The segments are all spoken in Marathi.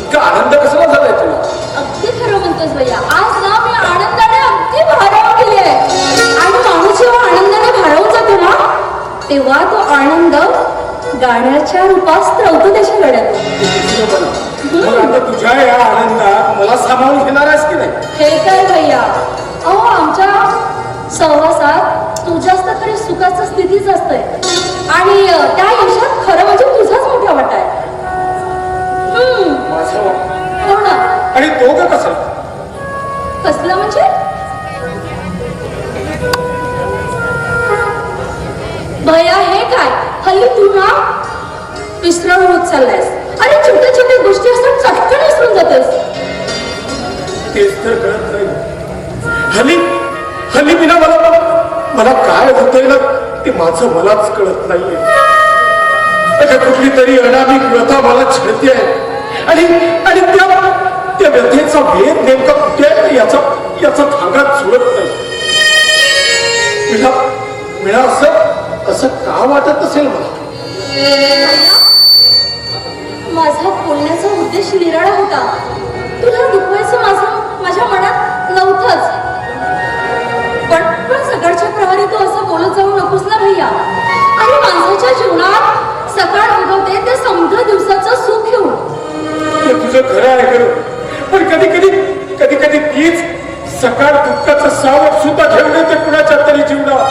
इतका आनंद कसा झालाय तुला? अगदी खरं म्हणतोस भैया. आज ना मी आनंदाने अगदी भारावून गेली आहे. आणि माणूस जेव्हा आनंदाने भारावून जातो ना तेव्हा तो आनंद गाण्याच्या रूपात स्त्रवतो त्याच्या गळ्यात. मग आता तुझ्या या आनंदात मला सामावून घेणार आहेस की नाही? हे काय भैया, अहो आमच्या सहवासात तुझ्याच तर खरी सुखाचं स्थितीच असतंय. आणि त्या यशात खरं म्हणजे तुझाच मोठा वाटा आहे. माझा हो ना. आणि तो का कसं? कसलं म्हणजे? भैया हे काय हल्ली तू ना विसराळ होत चाललायस. अरे छोट्या छोट्या गोष्टी असतात चटकन विसरून जातेस. तेच तर कळत नाही. हल्ली हल्ली बिना मला काय होतंय ना ते माझं मलाच कळत नाहीये. कुठली तरी अनामिक व्यथा मला छळते आहे आणि आणि त्या व्यथेचा भेद नेमका कुठे आहे याचा धागा जुळत नाही. मिळा असं का वाटत असेल मला? माझा बोलण्याचा उद्देश निराळा होता. तुला दुखवायचं माझ्या मनात नव्हतंच. पण सकाळच्या प्रहरी तू असं बोलत जाऊ नकोस ना भैया. आणि माणसाच्या जीवनात सकाळ उगवते ते समजा दिवसाचं सुख घेऊन. हे तुझं खरं आहे खरं. पण कधी कधी तीच सकाळ दुःखाचं सावट सुद्धा घेऊन येते कुणाच्या तरी जीवनात.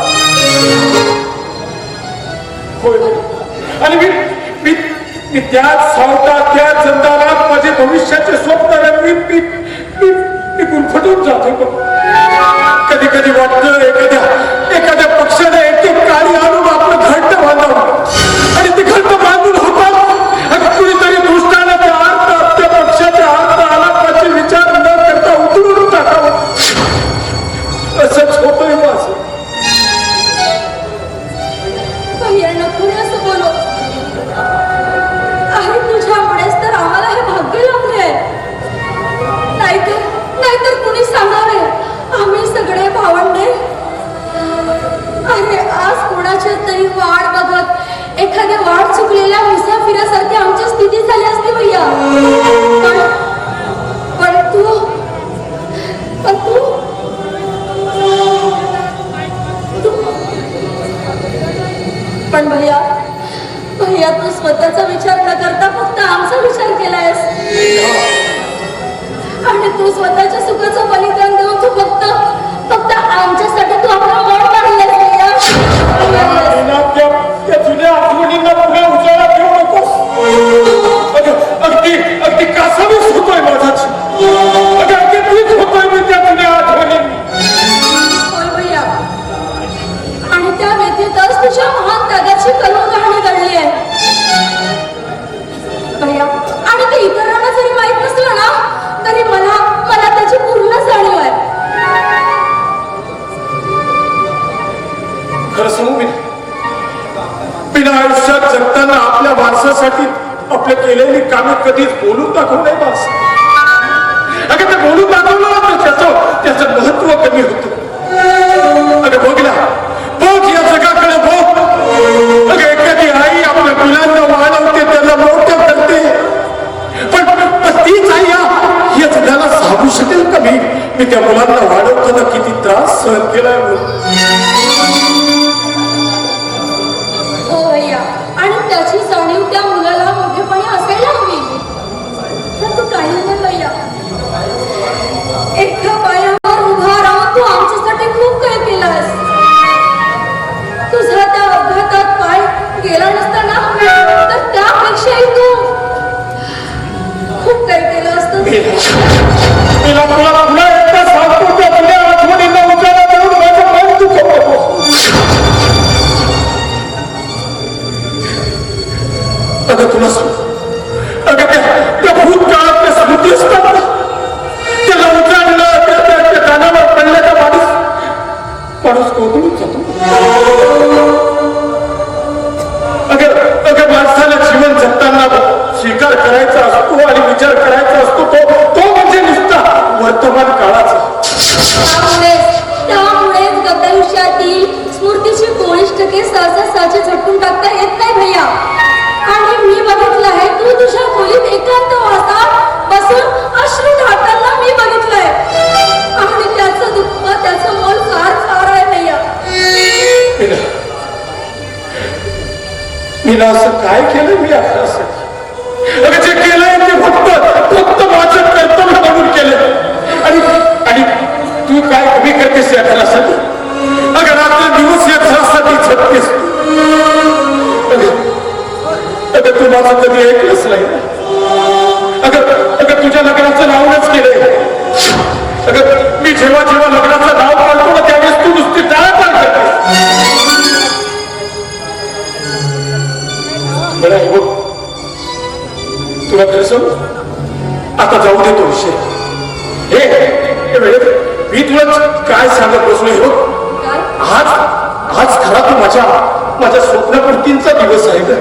होय. आणि मी त्या सावटात त्या जंजालात माझे भविष्याचे स्वप्न रंगवीत मी गुरफटून जातो. कधी वाटतं एखाद्या पक्षाने एक काळी आणून आपलं घट्ट बांधावं आणि ते घट्ट बांधून होतात आणि कुणीतरी दुष्टाने त्या पक्षाच्या अर्थ आलापाचे विचार न करता उतरून टाकावं. असंच होतंय माझं. नको असं बोलो. आहे तुझ्यामुळेच तर आम्हाला हे भाग्य लाभले आहे. नाहीतर कुणी सांगावे आम्ही सगळे भावंडे. अरे आज कोणाच्या तरी वाट बघत एखाद्या वाट चुकलेल्या मुसाफिरासारखी आमची स्थिती झाली असती भैया. पण तू पण भैया तू स्वतःचा विचार न करता फक्त आमचा विचार केलायस. आणि तू स्वतःच्या सुखाचं बलिदान देऊन तू फक्त आमच्यासाठी तू आपला मन काढलायस भैया. त्या जुन्या आठवणींना पुन्हा उजाळा देऊ नकोस. अगदी कासावीस होतोय माझाच. अगदी पीठ होतोय मी त्या जुन्या आठवणींनी. होय भैया. आणि त्या व्यथितच तुझ्या महान त्यागाची कलम कहाणी घडली आहे भैया. आणि ते इतरांना जरी माहित नसलं ना तरी मला त्याची पूर्ण जाणीव आहे. खरं सांगू बिना आयुष्यात जगताना आपल्या माणसासाठी आपल्या केलेली कामे कधीच बोलून दाखवू नये माणसं. अगं ते बोलून दाखवलं त्याचं महत्व कमी होतं. अगं बघ या जगाकडे बघ. अगं एखादी आई आपल्या मुलांना वाढवते त्यांना मोठं करते. पण तीच आई या जगाला सांगू शकेल का मी त्या मुलांना वाढवताना किती त्रास सहन केलाय. हो भैया. आणि त्याची जाणीव त्या मुलाला मोठेपणी असायला हवी. तर तू काही नाही भैया. एका पायावर उभा राहून तू आमच्यासाठी खूप काही केलंस. तुझा त्या अपघातात पाय गेला नसता ना तर त्यापेक्षाही तू खूप काही केलं असतं. पुन्हा एकदा सांगतो त्या जुन्या आठवणींना उजाळा देऊन माझं मन दुखवतो. अगं तुला सांग त्या भूतकाळातल्या स्मृती असतात ना त्याला उजाडलं त्या कानावर पडलं का माणूस कोंदळून जातो. अगं माणसाला जीवन जगताना स्वीकार करायचा असतो आणि विचार करायचा असतो तो म्हणजे नुसता वर्तमान काळाचा. त्यामुळेच गतायुष्यातील स्मृतीची 40% सहजासहजी झटकून टाकता येत नाही भैया. आणि मी बघितलं तिला असं काय केलं मी अकरासाठी? अगं जे केलंय ते फक्त माझं कर्तव्य म्हणून केलं. आणि तू काय कमी करतेस या घरासाठी? अगं रात्र दिवस या घरासाठी झटतेस. अगं तू माझं कधी ऐकलंच नाही. अगं तुझ्या लग्नाचं नावच केलंय. अगं मी जेव्हा लग्नाचं नाव काढतो ना त्यावेळेस तू नुसती टाळाटाळ करते. बरं आहे बघ, तुला खरं सांगू, आता जाऊ दे तो विषय. हे वेळेत मी तुला काय सांगत बसलोय बघ. आज खरा तो माझ्या स्वप्नपूर्तींचा दिवस आहे ग.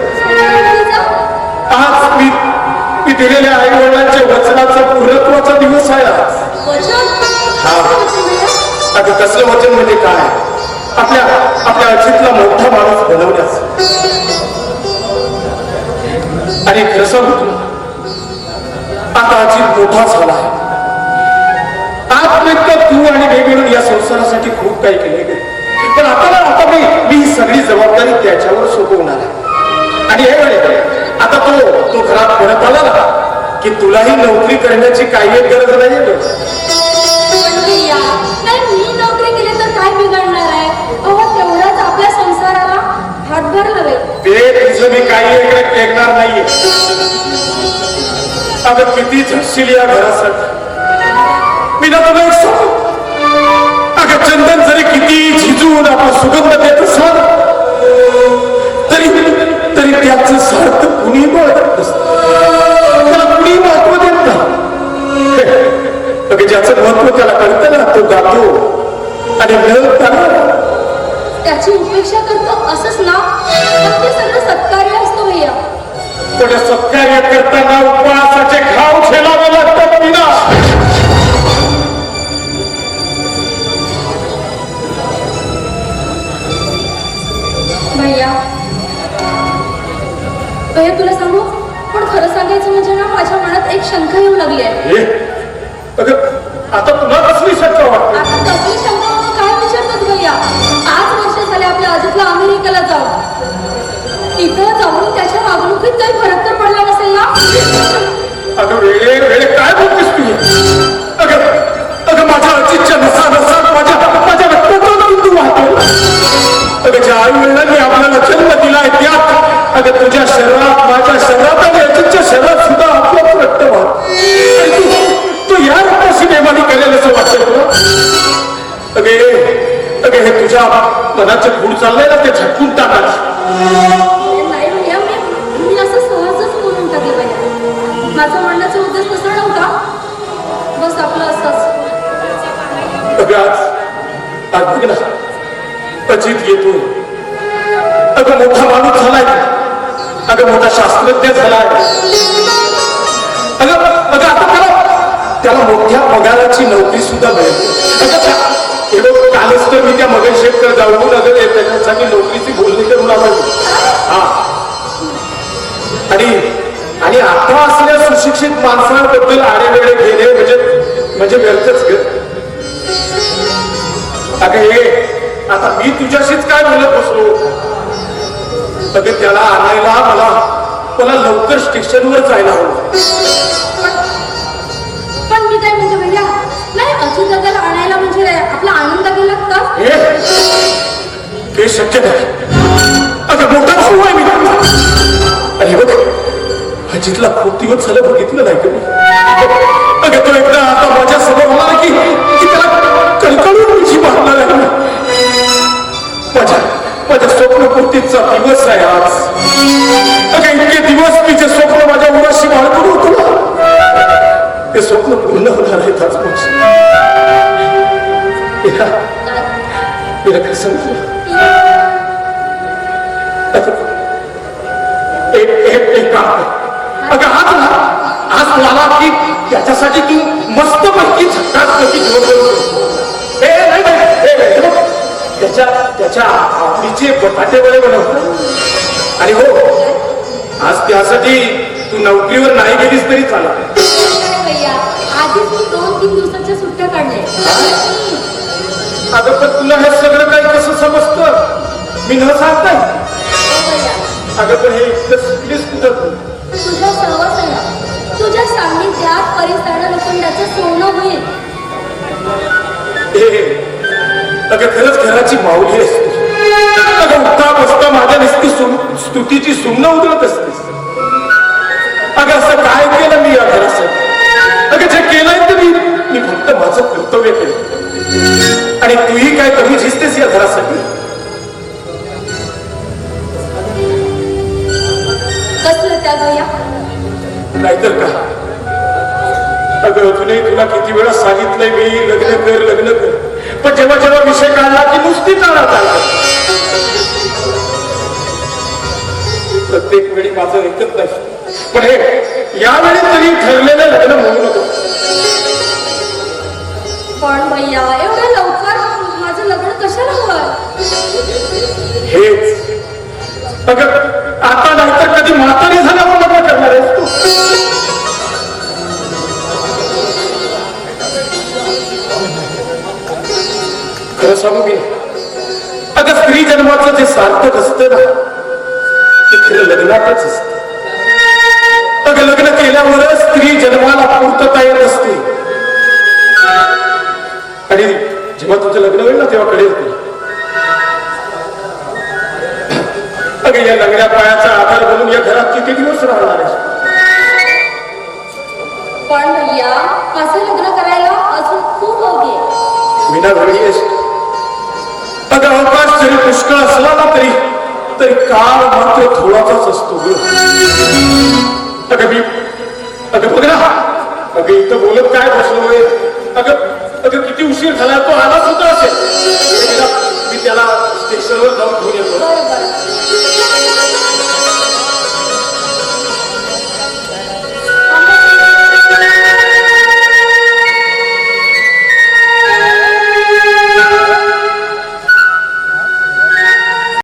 आज मी दिलेल्या आई वडिलांच्या वचनाचा पूर्णत्वाचा दिवस आहे आज. हा आता कसलं वचन म्हणजे काय? आपल्या अजितला मोठा माणूस बनवण्यास. आणि खरं सांगू तुला, आता अजित मोठा झाला आहे. आजपर्यंत तू आणि मी मिळून या संसारासाठी खूप काही केले. पण आता मी ही सगळी जबाबदारी त्याच्यावर सोपवणार आहे. आणि हे वेळे आता तो घरात परत आला ना की तुलाही नोकरी करण्याची काही एक गरज नाहीये. मी नोकरी केली तर काय बिघडणार आहे? तेवढाच आपल्या संसाराला हातभार लावेल. ते तुझं मी काही एक ऐकणार नाहीये. अगं किती झटशील या घरासाठी. मी ना तुला एक सांगू, अगं चंदन जरी किती झिजून आपला सुगंध देत असला तरी त्याचं सार्थ कुणी बळत नसतं. त्याला कुणी महत्व देत नाही. अगं ज्याचं महत्व त्याला कळतं ना तो गातो आणि त्याची उपेक्षा करतो असंच ना. ते सगळं सत्कार्य असतो भैया. पण सत्कार्य करताना उपवासाचे घाव झेलावे लागतात विना. भैया तुला सांगू, पण खरं सांगायचं म्हणजे ना माझ्या मनात एक शंका येऊ लागली आहे. आता तुला कसली शंका वाटते? आता कसली शंका म्हणून काय विचारतात भैया? 5 वर्ष झाले आपल्या अजितला अमेरिकेला जाऊन. तिथं जाऊन त्याच्या वागणुकीत काही फरक तर पडला नसेल ना? अगं वेळे काय बोलतेस तू? अगं माझ्या अजितच्या नसात माझ्या रक्तातून तू वाहतो. अगं ज्या आई वडिलांनी आपल्याला जन्म दिलाय त्यात अगं तुझ्या शरीरात, माझ्या शरीरात आणि अजितच्या शरीरात सुद्धा आपलं रक्त वाहत. तू या रक्ताशी बेमानी करेल असं वाटतं तुला? अगे हे तुझ्या मनाचे फूड चाललंय ना ते झटकून टाकायचं. नाही भैया, मी असं सहजच बोलून टाकलं भैया. माझा म्हणण्याचा उद्देश तसा नव्हता. बस आपलं असंच. आज बघ ना, अजित येतो. अगं मोठा माणूस झालाय. अगं मोठा शास्त्रज्ञ झालाय. अगं आता त्याला मोठ्या पगाराची नोकरी सुद्धा मिळेल. कालच तर मी त्या मगन शेतकर जाऊन अगं त्याच्यासाठी नोकरीची बोलणी करून लावायची. हा आणि आता असल्या सुशिक्षित माणसांबद्दल आडेवेळे घेणे म्हणजे व्यर्थच ग. अगं हे आता मी तुझ्याशीच काय बोलत बसलो. अगं त्याला आणायला मला लवकर स्टेशनवर जायला हवं. पण मी काय म्हणजे भैया, नाही अजित दादाला आणायला म्हणजे आपला आनंद गेला का? हे शक्य नाही. अगं मोठा भाऊ आहे मी. अरे बघ अजितला खूप दिवस झालं बघितलं नाही का? अगं तो एकदा आता माझ्या समोर आला की त्याला कणकणून उंची मारणार आहे. माझ्या स्वप्नपूर्तीचा दिवस आहे आज. अगं इतके दिवस मी जे स्वप्न माझ्या मुलाशी बाळगून होतो ना ते स्वप्न पूर्ण होणार आहेत आज. मी नक्की सांगतो एक काम कर. अगं आज तू आला की त्याच्यासाठी तू मस्त पैकी झक्कास त्याच्या आवडीचे बटाटे वडे बनव. आणि हो आज त्यासाठी तू नोकरीवर नाही गेलीस तरी चालत. आधीच तू 2-3 दिवसाच्या सुट्ट्या काढल्या. अगं पण तुला हे सगळं काही कसं समजतं मी न सांगताय? अगं पण हे इतकं शिकलीस कुठं तू? तुझ्या सहवासाला तुझ्या सान्निध्यात परिसराला लोखंडाचं सोनं होईल. अगं खरंच घराची माऊली आहेस तू. अगं उठता बसता माझ्या नुसती स्तुतीची सुमनं उधळत असतेस. अगं असं काय केलं मी या घरासाठी? अगं जे केलंय ते मी फक्त माझं कर्तव्य केलं आणि तूही काय कमी झिजतेस या घरासाठी? कसलं त्या गया? नाहीतर का? अगं अजूनही तुला किती वेळा सांगितलंय मी लग्न कर पण जेव्हा जेव्हा विषय काढला की नुसती टाळा चालत. प्रत्येक वेळी माझं ऐकत नाही. पण हे यावेळी तरी ठरलेलं लग्न होऊ नको. पण भैया एवढ्या लवकर माझं लग्न कशाला हवं? हेच अगं आता नाहीतर कधी म्हातारी झाल्यावर लग्न करणार आहेस तू? खरं सांगू मी, अगं स्त्री जन्माचं जे सार्थक असतं ना ते खरं लग्नातच असतं. अगं लग्न केल्यावरच स्त्री जन्माला पूर्तता येत असते आणि जेव्हा तुझं लग्न होईल ना तेव्हा कळेल तुला. अगं या लग्ना पायाचा आधार बनून या घरात किती दिवस राहणार आहे? पण भैया असं लग्न करायला अजून खूप अवघे. विना घडी आहेस. अगं अवकाश जरी पुष्कळ असला ना तरी काळ मात्र थोडाचाच असतो ग. अगं बघ ना, अगं इथं बोलत काय बसलोय. अगं किती उशीर झाला तो आला सुद्धा असेल.